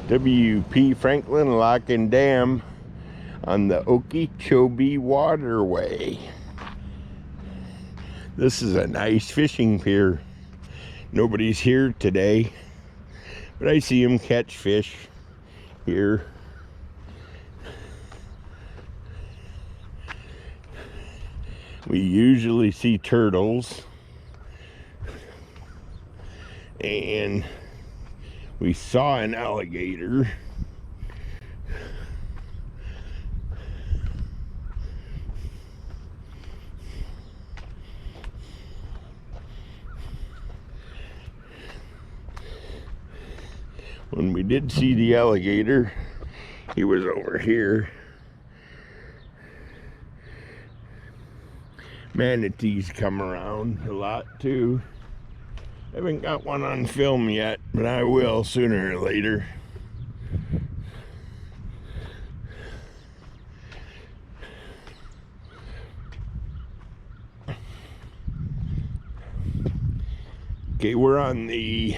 W.P. Franklin Lock and Dam on the Okeechobee Waterway. This is a nice fishing pier. Nobody's here today, but I see them catch fish here. We usually see turtles, and we saw an alligator. When we did see the alligator, he was over here. Manatees come around a lot too. Haven't got one on film yet, but I will sooner or later. Okay, we're on the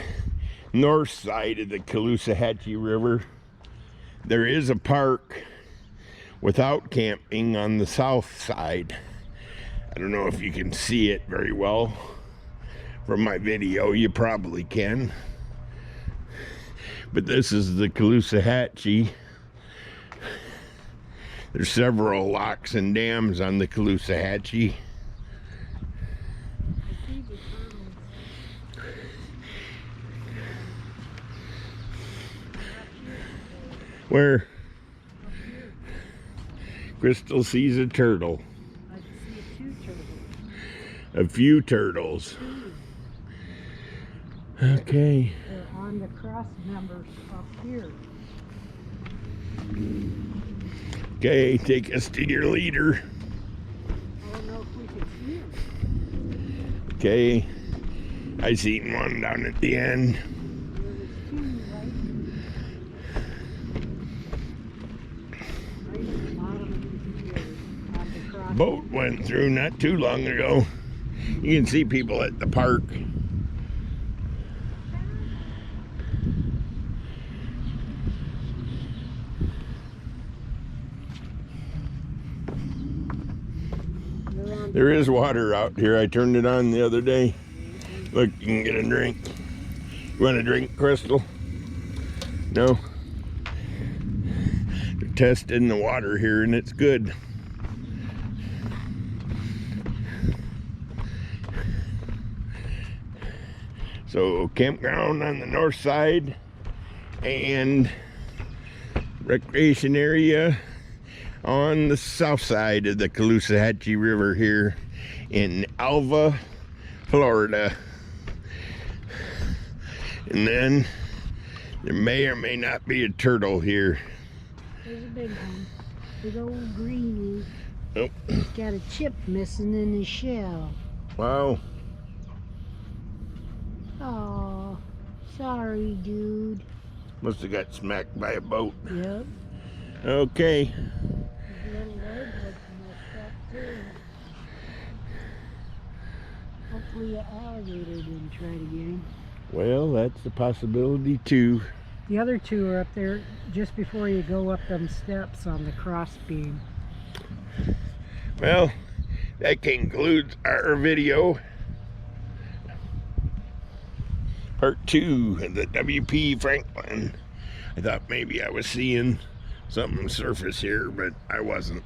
north side of the Caloosahatchee River. There is a park without camping on the south side. I don't know if you can see it very well from my video. You probably can. But this is the Caloosahatchee. There's several locks and dams on the Caloosahatchee. Where? Crystal sees a turtle. A few turtles. Okay. They're on the cross members up here. Okay, take us to your leader. I don't know if we can see them. Okay. I seen one down at the end. Boat went through not too long ago. You can see people at the park. There is water out here. I turned it on the other day. Look, you can get a drink. You want a drink, Crystal? No? They're testing the water here and it's good. So campground on the north side and recreation area on the south side of the Caloosahatchee River here in Alva, Florida. And then there may or may not be a turtle here. There's a big one. Big old greenie. Oh. He's got a chip missing in his shell. Wow. Oh, sorry, dude. Must have got smacked by a boat. Yep. Okay. His little leg was messed up too. Hopefully an alligator didn't try to get him. Well, that's a possibility too. The other two are up there just before you go up them steps on the cross beam. Well, that concludes our video. Part 2 of the W.P. Franklin. I thought maybe I was seeing something surface here, but I wasn't.